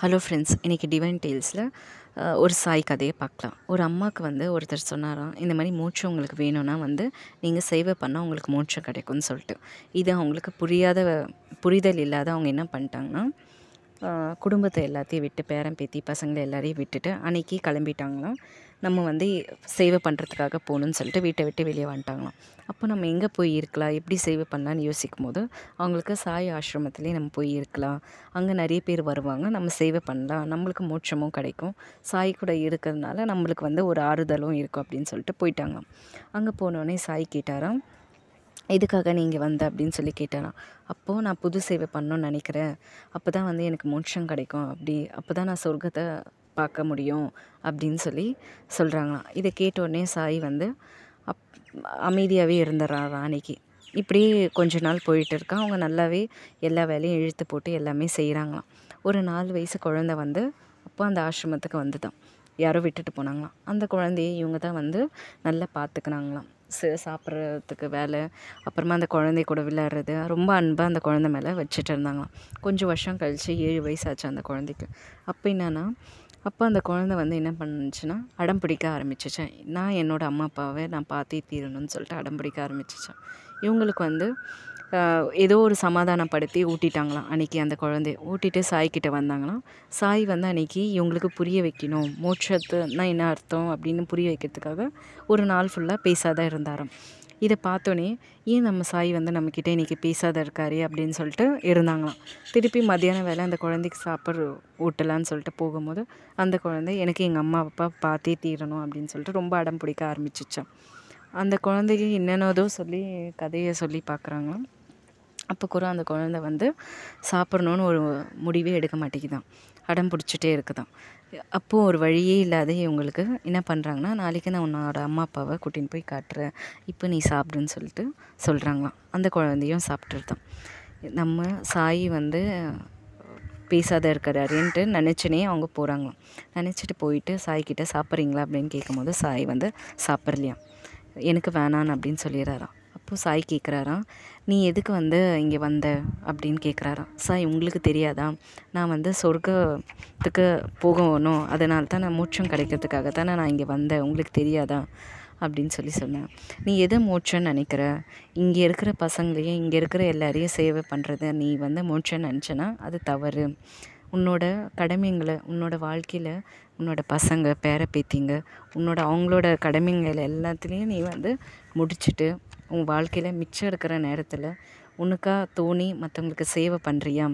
Hello friends, இன்றைக்கி divine டேல்ஸில் ஒரு சாய் கதையை பார்க்கலாம். ஒரு அம்மாவுக்கு ஒருத்தர் சொன்னாராம், இந்த மாதிரி மோட்சம் உங்களுக்கு வேணும்னா நீங்கள் சேவை பண்ணால் உங்களுக்கு மோட்சம் கிடைக்கும்னு சொல்லிட்டு. இது அவங்களுக்கு புரிதல் இல்லாத அவங்க என்ன பண்ணிட்டாங்கன்னா, குடும்பத்தை எல்லாத்தையும் விட்டு பேரன் பேத்தி பசங்களை எல்லாரையும் விட்டுட்டு அன்றைக்கி கிளம்பிட்டாங்களாம். நம்ம சேவை பண்ணுறதுக்காக போகணுன்னு சொல்லிட்டு வீட்டை விட்டு வெளியே வந்துட்டாங்களாம். அப்போ நம்ம எங்கே போய் இருக்கலாம், எப்படி சேவை பண்ணலான்னு யோசிக்கும் போது அவங்களுக்கு சாய் ஆசிரமத்துலேயே நம்ம போய் இருக்கலாம், அங்கே நிறைய பேர் வருவாங்க, நம்ம சேவை பண்ணலாம், நம்மளுக்கு மோட்சமும் கிடைக்கும், சாய் கூட இருக்கிறதுனால நம்மளுக்கு ஒரு ஆறுதலும் இருக்கும் அப்படின்னு சொல்லிட்டு போயிட்டாங்க. அங்கே போனோடனே சாய் கேட்டாராம், எதுக்காக நீங்கள் அப்படின்னு சொல்லி கேட்டாராம். அப்போது நான் புது சேவை பண்ணணும்னு நினைக்கிறேன், அப்போ தான் எனக்கு மோட்சம் கிடைக்கும், அப்போ தான் நான் சொர்க்கத்தை பார்க்க முடியும் அப்படின்னு சொல்லி சொல்கிறாங்களாம். இதை கேட்டோடனே சாய் அமைதியாகவே இருந்துடுறாராம் அன்னைக்கு. இப்படியே கொஞ்ச நாள் போயிட்டு இருக்கா. அவங்க நல்லாவே எல்லா வேலையும் இழுத்து போட்டு எல்லாமே செய்கிறாங்களாம். ஒரு 4 வயசு குழந்தை அப்போ அந்த ஆசிரமத்துக்கு வந்துதான் யாரோ விட்டுட்டு போனாங்களாம். அந்த குழந்தையை இவங்க தான் நல்லா பார்த்துக்கினாங்களாம். சாப்பிட்றதுக்கு வேலை, அப்புறமா அந்த குழந்தை கூட விளையாடுறது, ரொம்ப அன்பாக அந்த குழந்தை மேலே வச்சுட்டு இருந்தாங்களாம். கொஞ்சம் வருஷம் கழித்து 7 வயசாச்சு அந்த குழந்தைக்கு. அப்போ அந்த குழந்தை என்ன பண்ணுச்சுன்னா, அடம் பிடிக்க ஆரம்பிச்சிச்சேன். நான் என்னோடய அம்மா அப்பாவை நான் பார்த்தே தீரணும்னு சொல்லிட்டு அடம் பிடிக்க ஆரம்பிச்சிச்சேன். இவங்களுக்கு ஏதோ ஒரு சமாதானப்படுத்தி ஊட்டிட்டாங்களாம். அன்றைக்கி அந்த குழந்தைய ஊட்டிட்டு சாய்கிட்ட வந்தாங்களாம். சாய் அன்றைக்கி இவங்களுக்கு புரிய வைக்கணும், மோட்சத்துனா என்ன அர்த்தம் அப்படின்னு புரிய வைக்கிறதுக்காக ஒரு நாள் ஃபுல்லாக பேசாத இருந்தாராம். இதை பார்த்தோன்னே, ஏன் நம்ம சாய் நம்மக்கிட்ட இன்றைக்கி பேசாத இருக்காரே அப்படின்னு சொல்லிட்டு இருந்தாங்களாம். திருப்பி மத்தியானம் வேலை அந்த குழந்தைக்கு சாப்பாடு ஊட்டலான்னு சொல்லிட்டு போகும்போது அந்த குழந்தை, எனக்கு எங்கள் அம்மா அப்பா பார்த்தே தீரணும் அப்படின்னு சொல்லிட்டு ரொம்ப அடம் பிடிக்க ஆரம்பிச்சிச்சான். அந்த குழந்தைக்கு என்னென்னதோ சொல்லி கதையை சொல்லி பார்க்குறாங்களாம். அப்போ கூட அந்த குழந்தை சாப்பிட்ணுன்னு ஒரு முடிவே எடுக்க மாட்டேங்குதான், அடம் பிடிச்சிட்டே இருக்குதான். அப்போது ஒரு வழியே இல்லாத இவங்களுக்கு என்ன பண்ணுறாங்கன்னா, நாளைக்கு நான் உன்னோட அம்மா அப்பாவை கூட்டின்னு போய் காட்டுறேன், இப்போ நீ சாப்பிடுன்னு சொல்லிட்டு சொல்கிறாங்களாம். அந்த குழந்தையும் சாப்பிட்டுருதான். நம்ம சாய் பேசாத இருக்கிறாருன்ட்டு நினச்சினே அவங்க போகிறாங்களாம். நினச்சிட்டு போயிட்டு சாய்கிட்ட சாப்பிட்றீங்களா அப்படின்னு கேட்கும்போது சாய் சாப்பிட்லையாம். எனக்கு வேணான்னு அப்படின்னு சொல்லிடுறாராம். அப்போது சாய் கேட்குறாராம், நீ எதுக்கு இங்கே வந்த அப்படின்னு கேட்குறாராம். சாய், உங்களுக்கு தெரியாதா, நான் சொர்க்கத்துக்கு போகணும், அதனால தான் நான் மோட்சம் கிடைக்கிறதுக்காக தானே நான் இங்கே வந்தேன், உங்களுக்கு தெரியாதா அப்படின்னு சொன்னேன். நீ எதை மோட்சம்னு நினைக்கிற, இங்கே இருக்கிற பசங்களையும் இங்கே இருக்கிற எல்லாரையும் சேவை பண்ணுறத நீ மோட்சம்னு நினச்சேன்னா அது தவறு. உன்னோட கடமைங்களை, உன்னோட வாழ்க்கையில் உன்னோட பசங்க பேர பேத்திங்க அவங்களோட கடமைங்களை எல்லாத்துலேயும் நீ முடிச்சுட்டு உன் வாழ்க்கையில் மிச்சம் இருக்கிற நேரத்தில் உனக்காக தோணி மற்றவங்களுக்கு சேவை பண்ணுறியா,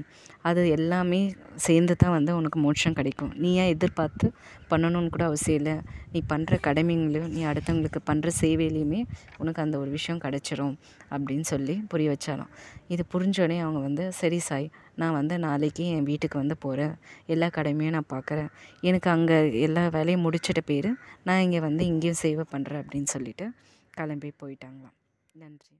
அது எல்லாமே சேர்ந்து தான் உனக்கு மோட்சம் கிடைக்கும். நீ ஏன் எதிர்பார்த்து பண்ணணும்னு கூட அவசியம் இல்லை. நீ பண்ணுற கடமைங்களையும் நீ அடுத்தவங்களுக்கு பண்ணுற சேவையிலையுமே உனக்கு அந்த ஒரு விஷயம் கிடச்சிரும் அப்படின்னு சொல்லி புரிய வச்சாலும். இது புரிஞ்சோடனே அவங்க சரி சாய், நான் நாளைக்கு என் வீட்டுக்கு போகிறேன், எல்லா கடமையும் நான் பார்க்குறேன், எனக்கு அங்கே எல்லா வேலையும் முடிச்சிட்ட பேர் நான் இங்கே இங்கேயும் சேவை பண்ணுறேன் அப்படின்னு சொல்லிட்டு கிளம்பி போயிட்டாங்களாம். நன்றி.